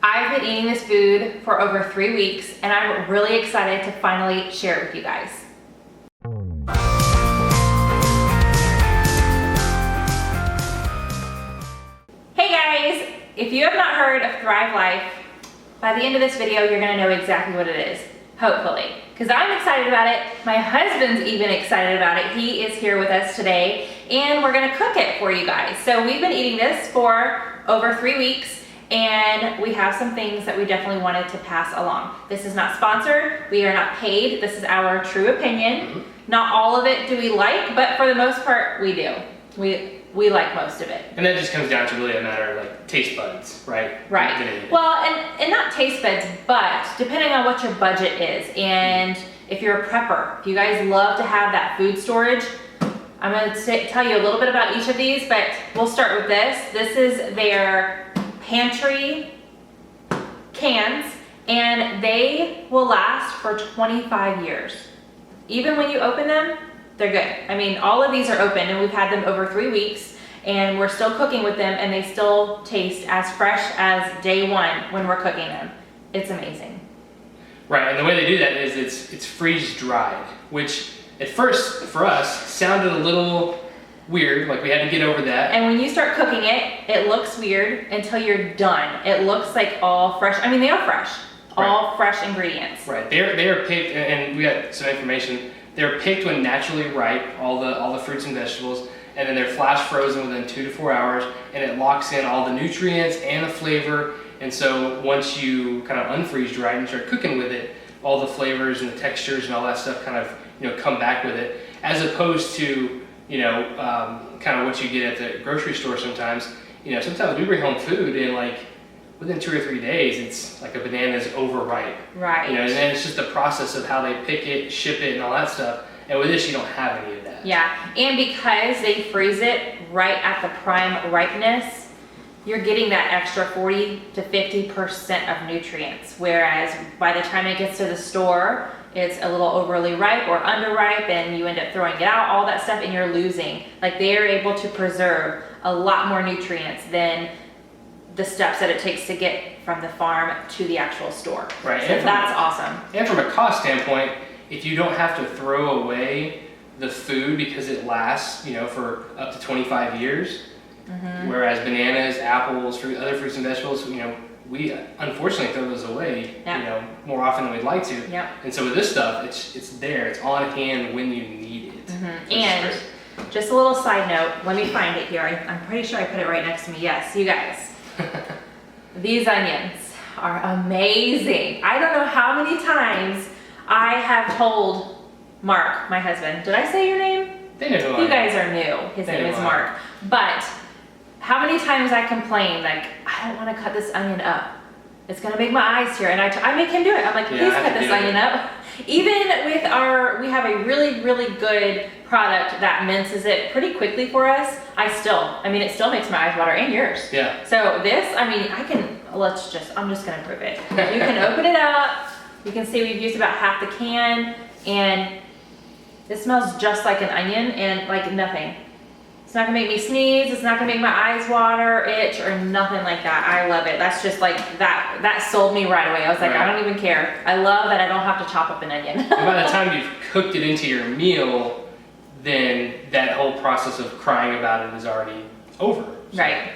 I've been eating this food for over 3 weeks and I'm really excited to finally share it with you guys. Hey guys, if you have not heard of Thrive Life, by the end of this video, you're gonna know exactly what it is, hopefully. Because I'm excited about it, my husband's even excited about it. He is here with us today and we're gonna cook it for you guys. So we've been eating this for over 3 weeks and we have some things that we definitely wanted to pass along. This is not sponsored, we are not paid, this is our true opinion. Not all of it do we like, but for the most part, we do. We like most of it. And that just comes down to really a matter of like taste buds, right? Right. Well, and not taste buds, but depending on what your budget is. And if you're a prepper, if you guys love to have that food storage, I'm gonna tell you a little bit about each of these, but we'll start with this. This is their Pantry Cans, and they will last for 25 years. Even when you open them, they're good. I mean, all of these are open and we've had them over 3 weeks and we're still cooking with them and they still taste as fresh as day one when we're cooking them. It's amazing. Right, and the way they do that is it's freeze dried, which at first for us sounded a little weird, like we had to get over that. And when you start cooking it, it looks weird until you're done. It looks like all fresh, I mean they are fresh, all fresh ingredients. Right, they are picked, and we got some information. They're picked when naturally ripe, all the fruits and vegetables, and then they're flash frozen within 2 to 4 hours, and it locks in all the nutrients and the flavor. And so once you kind of unfreeze dry and start cooking with it, all the flavors and the textures and all that stuff kind of come back with it, as opposed to kind of what you get at the grocery store sometimes. Sometimes we bring home food and like within 2 or 3 days, it's like a banana's overripe. Right. And then it's just the process of how they pick it, ship it, and all that stuff. And with this, you don't have any of that. Yeah, and because they freeze it right at the prime ripeness, you're getting that extra 40 to 50% of nutrients. Whereas by the time it gets to the store, it's a little overly ripe or underripe and you end up throwing it out, all that stuff, and you're losing. Like they are able to preserve a lot more nutrients than the steps that it takes to get from the farm to the actual store. Right. So that's awesome. And from a cost standpoint, if you don't have to throw away the food because it lasts, for up to 25 years, whereas bananas, apples, other fruits and vegetables, we unfortunately throw those away, more often than we'd like to. Yep. And so with this stuff, it's there, it's on hand when you need it. And just a little side note, let me find it here. I'm pretty sure I put it right next to me. Yes, you guys. These onions are amazing. I don't know how many times I have told Mark, my husband, did I say your name? They know who I am. You guys are new. His name is Mark. But how many times I complain, like, I don't want to cut this onion up. It's going to make my eyes tear. And I make him do it. I'm like, please cut this onion up. Even with we have a really, really good product that minces it pretty quickly for us. It still makes my eyes water and yours. Yeah. So this, I'm just going to prove it. You can open it up. You can see we've used about half the can and it smells just like an onion and like nothing. It's not gonna make me sneeze, it's not gonna make my eyes water, itch, or nothing like that. I love it. That's just like, that sold me right away. I was like, I don't even care. I love that I don't have to chop up an onion. And by the time you've cooked it into your meal, then that whole process of crying about it is already over. So right.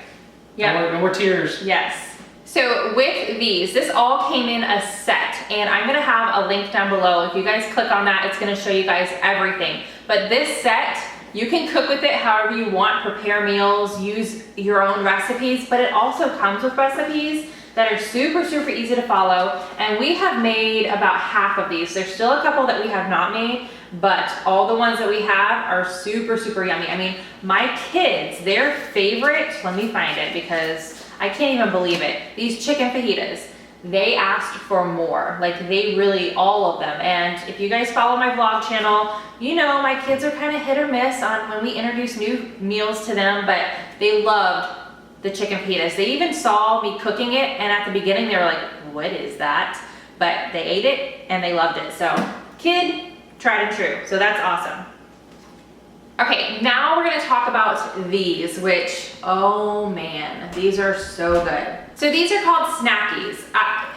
Yeah. No more tears. Yes. So with these, this all came in a set, and I'm gonna have a link down below. If you guys click on that, it's gonna show you guys everything. But this set, you can cook with it however you want, prepare meals, use your own recipes, but it also comes with recipes that are super, super easy to follow. And we have made about half of these. There's still a couple that we have not made, but all the ones that we have are super, super yummy. I mean, my kids, their favorite, let me find it because I can't even believe it. These chicken fajitas, they asked for more. Like they really, all of them. And if you guys follow my vlog channel, my kids are kind of hit or miss on when we introduce new meals to them, but they loved the chicken fajitas. They even saw me cooking it, and at the beginning they were like, what is that? But they ate it and they loved it. So kid, tried and true. So that's awesome. Okay, now we're gonna talk about these, which, oh man, these are so good. So these are called Snackies.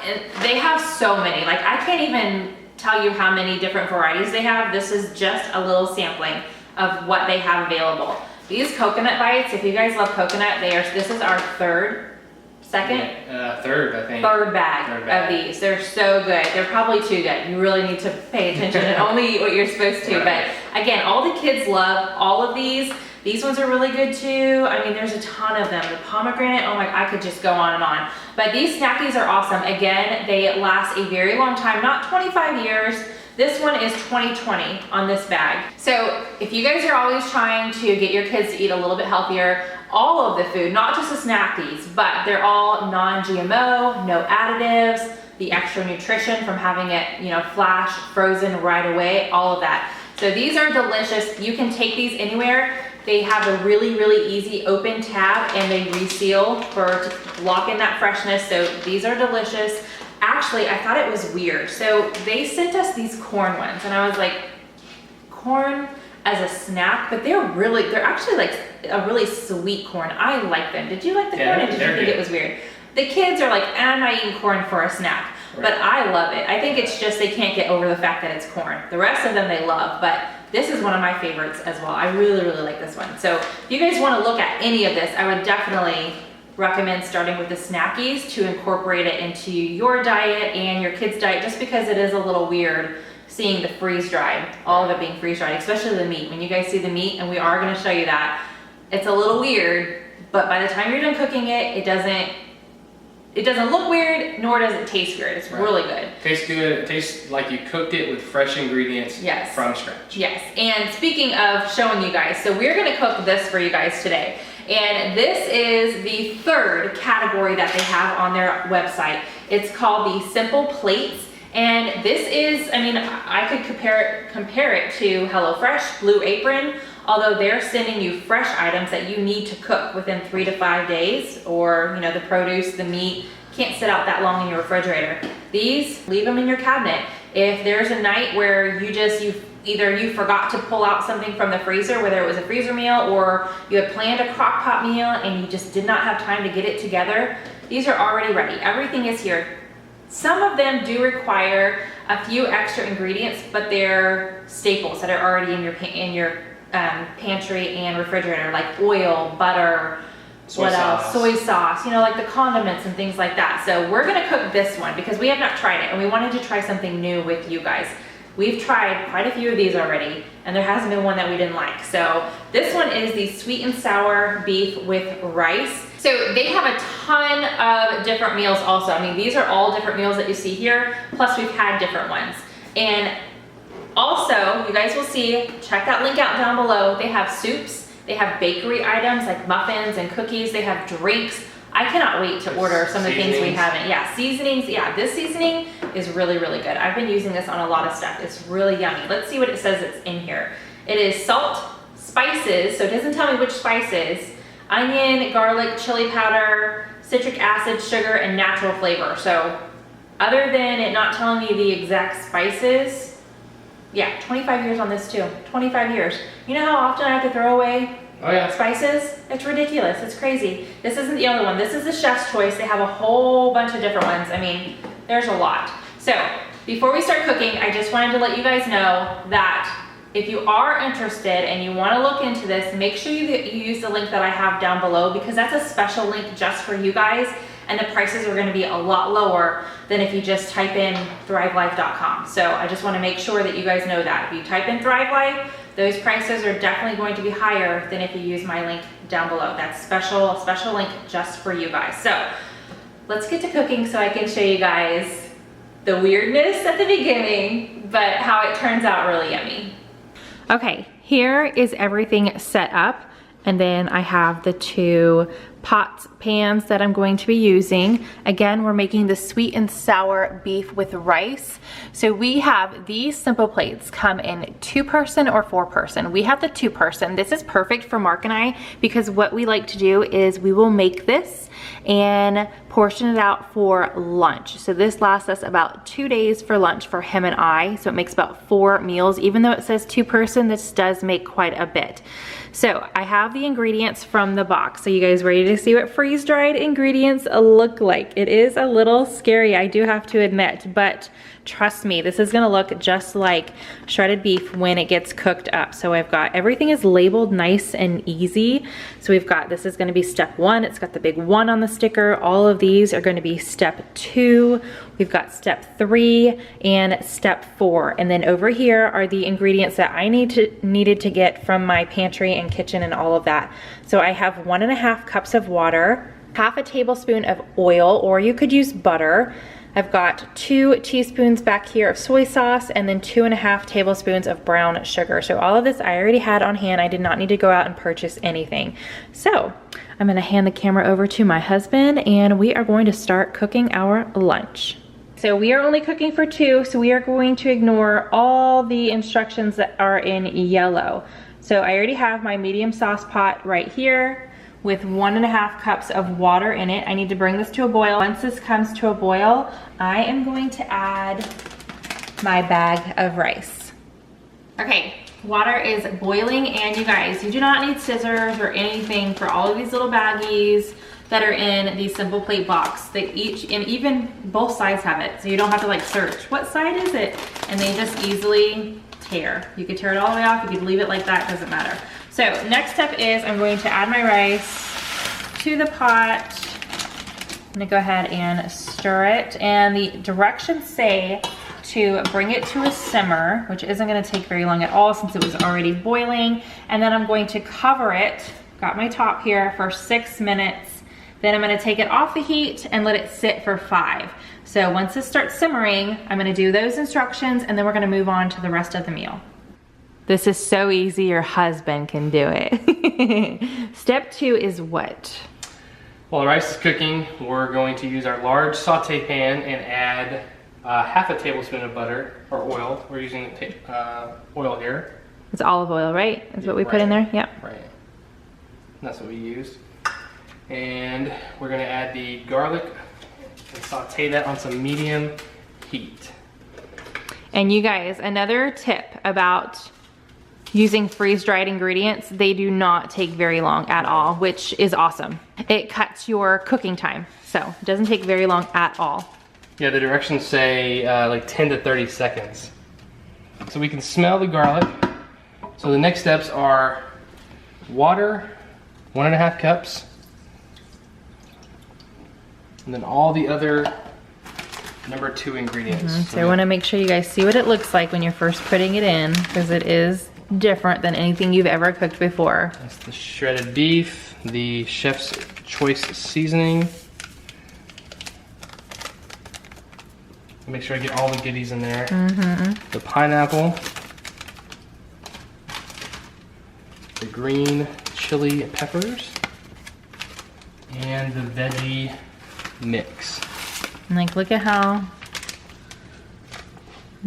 And they have so many, like I can't even tell you how many different varieties they have. This is just a little sampling of what they have available. These coconut bites, if you guys love coconut, this is our third bag of these. They're so good. They're probably too good. You really need to pay attention and only eat what you're supposed to. But again, all the kids love all of these. These ones are really good too. I mean, there's a ton of them. The pomegranate, oh my, I could just go on and on. But these Snackies are awesome. Again, they last a very long time, not 25 years. This one is 2020 on this bag. So if you guys are always trying to get your kids to eat a little bit healthier, all of the food, not just the Snackies, but they're all non-GMO, no additives, the extra nutrition from having it, you know, flash frozen right away, all of that. So these are delicious. You can take these anywhere. They have a really, really easy open tab and they reseal to lock in that freshness. So these are delicious. Actually, I thought it was weird. So they sent us these corn ones and I was like, corn as a snack, but they're actually like a really sweet corn. I like them. Did you like the corn or did you think it was weird? The kids are like, I'm not eating corn for a snack, but I love it. I think it's just they can't get over the fact that it's corn. The rest of them they love, but this is one of my favorites as well. I really, really like this one. So if you guys want to look at any of this, I would definitely recommend starting with the Snackies to incorporate it into your diet and your kids' diet, just because it is a little weird seeing the freeze-dried, all of it being freeze-dried, especially the meat. When you guys see the meat, and we are going to show you that, it's a little weird, but by the time you're done cooking it, it doesn't look weird, nor does it taste weird. It's really good. Tastes good. It tastes like you cooked it with fresh ingredients from scratch. Yes, and speaking of showing you guys, so we're gonna cook this for you guys today. And this is the third category that they have on their website. It's called the Simple Plates. And this is, I mean, I could compare it to HelloFresh, Blue Apron, although they're sending you fresh items that you need to cook within 3 to 5 days, or, you know, the produce, the meat, can't sit out that long in your refrigerator. These, leave them in your cabinet. If there's a night where either you forgot to pull out something from the freezer, whether it was a freezer meal or you had planned a crock pot meal and you just did not have time to get it together, these are already ready. Everything is here. Some of them do require a few extra ingredients, but they're staples that are already in your pantry and refrigerator, like oil, butter, soy sauce, you know, like the condiments and things like that. So we're gonna cook this one because we have not tried it and we wanted to try something new with you guys. We've tried quite a few of these already and there hasn't been one that we didn't like. So this one is the sweet and sour beef with rice. So they have a ton of different meals also. I mean, these are all different meals that you see here, plus we've had different ones. And also, you guys will see, check that link out down below. They have soups, they have bakery items like muffins and cookies, they have drinks. I cannot wait to order some of the things we haven't. Yeah, seasonings. Yeah, this seasoning is really, really good. I've been using this on a lot of stuff. It's really yummy. Let's see what it says it's in here. It is salt, spices, so it doesn't tell me which spices, onion, garlic, chili powder, citric acid, sugar, and natural flavor. So other than it not telling me the exact spices, yeah, 25 years on this too. 25 years. You know how often I have to throw away spices? It's ridiculous. It's crazy. This isn't the only one. This is the chef's choice. They have a whole bunch of different ones. I mean, there's a lot. So before we start cooking, I just wanted to let you guys know that if you are interested and you want to look into this, make sure you use the link that I have down below, because that's a special link just for you guys, and the prices are going to be a lot lower than if you just type in thrivelife.com. So I just want to make sure that you guys know that. If you type in Thrive Life, those prices are definitely going to be higher than if you use my link down below. That's a special link just for you guys. So let's get to cooking so I can show you guys the weirdness at the beginning, but how it turns out really yummy. Okay, here is everything set up, and then I have the 2 pans that I'm going to be using. Again, we're making the sweet and sour beef with rice. So we have these Simple Plates come in 2-person or 4-person. We have the 2-person. This is perfect for Mark and I, because what we like to do is we will make this and portion it out for lunch. So this lasts us about 2 days for lunch for him and I. So it makes about 4 meals. Even though it says 2 person, this does make quite a bit. So I have the ingredients from the box. So you guys ready to see what freeze-dried ingredients look like? It is a little scary, I do have to admit, but trust me, this is gonna look just like shredded beef when it gets cooked up. So I've got, everything is labeled nice and easy. So we've got, this is gonna be step 1. It's got the big 1 on the sticker. All of these are gonna be step 2. We've got step 3 and step 4. And then over here are the ingredients that I needed to get from my pantry and kitchen and all of that. So I have 1.5 cups of water, half a tablespoon of oil, or you could use butter. I've got 2 teaspoons back here of soy sauce, and then 2.5 tablespoons of brown sugar. So all of this I already had on hand. I did not need to go out and purchase anything. So I'm gonna hand the camera over to my husband and we are going to start cooking our lunch. So we are only cooking for 2, so we are going to ignore all the instructions that are in yellow. So I already have my medium sauce pot right here with 1.5 cups of water in it. I need to bring this to a boil. Once this comes to a boil, I am going to add my bag of rice. Okay, water is boiling, and you guys, you do not need scissors or anything for all of these little baggies that are in the Simple Plate box. They each, and even both sides have it, so you don't have to like search, what side is it? And they just easily tear. You could tear it all the way off, you could leave it like that, doesn't matter. So next step is I'm going to add my rice to the pot. I'm gonna go ahead and stir it. And the directions say to bring it to a simmer, which isn't gonna take very long at all since it was already boiling. And then I'm going to cover it, got my top here, for 6 minutes. Then I'm gonna take it off the heat and let it sit for 5. So once this starts simmering, I'm gonna do those instructions and then we're gonna move on to the rest of the meal. This is so easy, your husband can do it. Step 2 is what? While the rice is cooking, we're going to use our large saute pan and add half a tablespoon of butter or oil. We're using oil here. It's olive oil, right? That's what we put in there? Yep. Right. And that's what we used. And we're gonna add the garlic and saute that on some medium heat. And you guys, another tip about using freeze-dried ingredients, they do not take very long at all, which is awesome. It cuts your cooking time, so it doesn't take very long at all. Yeah, the directions say like 10 to 30 seconds. So we can smell the garlic. So the next steps are water, 1.5 cups, and then all the other number 2 ingredients. So I want to make sure you guys see what it looks like when you're first putting it in, because it is different than anything you've ever cooked before. That's the shredded beef, the chef's choice seasoning. Make sure I get all the goodies in there. The pineapple, the green chili peppers, and the veggie mix. And like, look at how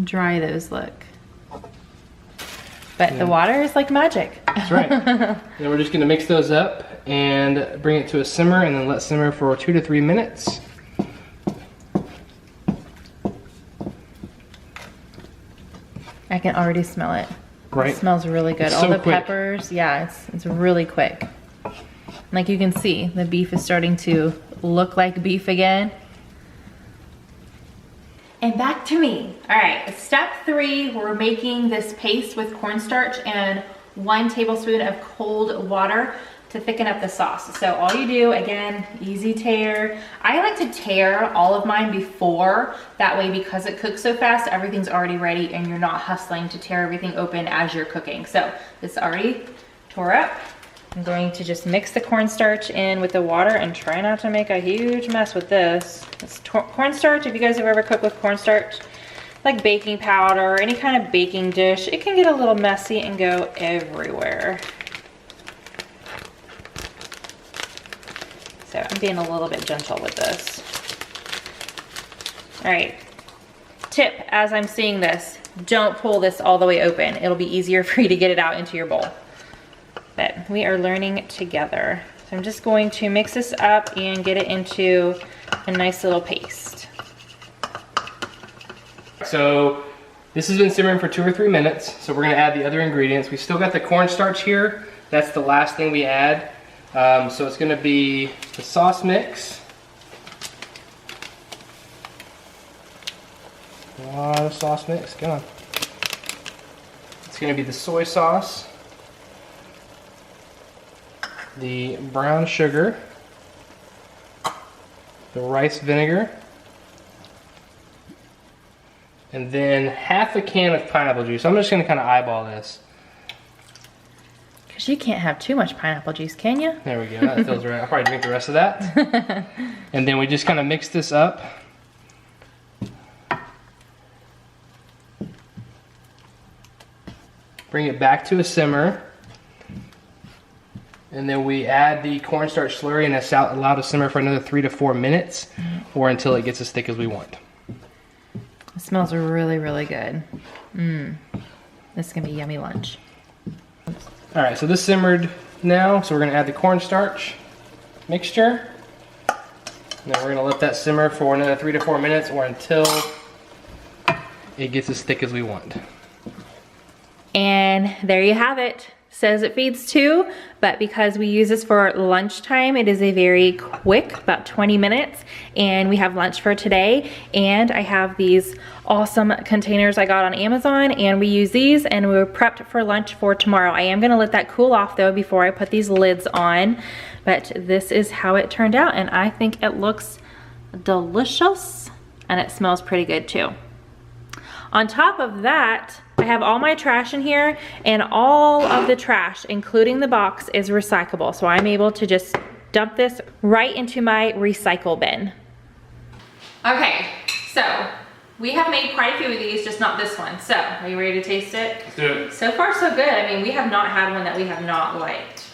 dry those look. But the water is like magic. That's right. Then we're just gonna mix those up and bring it to a simmer and then let simmer for 2 to 3 minutes. I can already smell it. Right. It smells really good. It's All so the quick. peppers, yeah, it's really quick. Like you can see, the beef is starting to look like beef again. And back to me. All right, step 3, we're making this paste with cornstarch and 1 tablespoon of cold water to thicken up the sauce. So all you do, again, easy tear. I like to tear all of mine before, that way because it cooks so fast, everything's already ready and you're not hustling to tear everything open as you're cooking. So this already tore up. I'm going to just mix the cornstarch in with the water and try not to make a huge mess with this. It's cornstarch, if you guys have ever cooked with cornstarch, like baking powder, any kind of baking dish, it can get a little messy and go everywhere. So I'm being a little bit gentle with this. All right, tip as I'm seeing this, don't pull this all the way open. It'll be easier for you to get it out into your bowl. But we are learning together. So I'm just going to mix this up and get it into a nice little paste. So this has been simmering for 2 or 3 minutes. So we're gonna add the other ingredients. We still got the cornstarch here. That's the last thing we add. So it's gonna be the sauce mix. A lot of sauce mix, come on. It's gonna be the soy sauce, the brown sugar, the rice vinegar, and then half a can of pineapple juice. I'm just gonna kind of eyeball this. Because you can't have too much pineapple juice, can you? There we go, that feels right. I'll probably drink the rest of that. And then we just kind of mix this up. Bring it back to a simmer. And then we add the cornstarch slurry and it's allowed to simmer for another 3 to 4 minutes or until it gets as thick as we want. It smells really, really good. This is gonna be yummy lunch. All right, so this simmered now, so we're gonna add the cornstarch mixture. And then we're gonna let that simmer for another 3 to 4 minutes or until it gets as thick as we want. And there you have it. Says it feeds 2, but because we use this for lunchtime, it is a very quick, about 20 minutes, and we have lunch for today. And I have these awesome containers I got on Amazon, and we use these, and we're prepped for lunch for tomorrow. I am gonna let that cool off though before I put these lids on, but this is how it turned out, and I think it looks delicious, and it smells pretty good too. On top of that, I have all my trash in here, and all of the trash, including the box, is recyclable. So I'm able to just dump this right into my recycle bin. Okay, so we have made quite a few of these, just not this one. So, are you ready to taste it? Let's do it. So far, so good. I mean, we have not had one that we have not liked.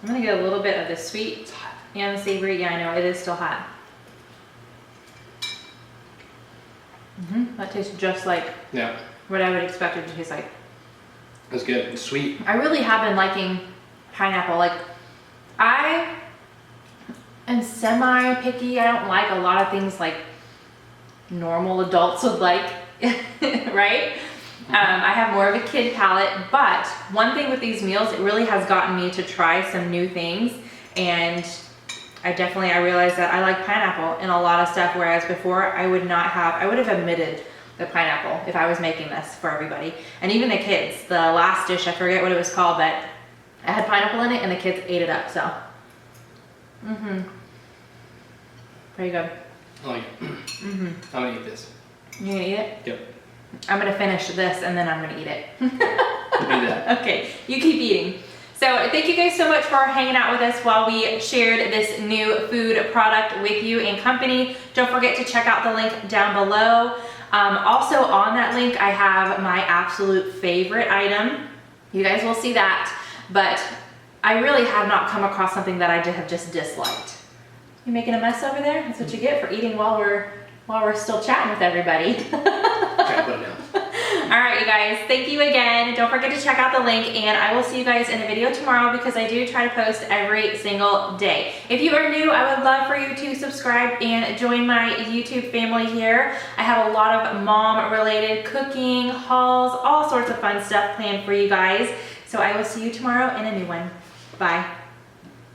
I'm gonna get a little bit of the sweet and the savory. Yeah, I know, it is still hot. That tastes just like what I would expect it to taste like. That's good. It's sweet. I really have been liking pineapple. Like, I am semi-picky. I don't like a lot of things like normal adults would like, right? I have more of a kid palate, but one thing with these meals, it really has gotten me to try some new things, and I realized that I like pineapple in a lot of stuff, whereas before I would have omitted the pineapple if I was making this for everybody. And even the kids, the last dish, I forget what it was called, but I had pineapple in it and the kids ate it up, so. Pretty good. I like it. I'm gonna eat this. You gonna eat it? Yep. I'm gonna finish this and then I'm gonna eat it. Do that. Okay, you keep eating. So thank you guys so much for hanging out with us while we shared this new food product with you and company. Don't forget to check out the link down below. Also on that link, I have my absolute favorite item. You guys will see that, but I really have not come across something that I have just disliked. You making a mess over there? That's what you get for eating while we're still chatting with everybody. Okay, put it down. All right, you guys, thank you again. Don't forget to check out the link, and I will see you guys in a video tomorrow because I do try to post every single day. If you are new, I would love for you to subscribe and join my YouTube family here. I have a lot of mom-related cooking, hauls, all sorts of fun stuff planned for you guys. So I will see you tomorrow in a new one. Bye.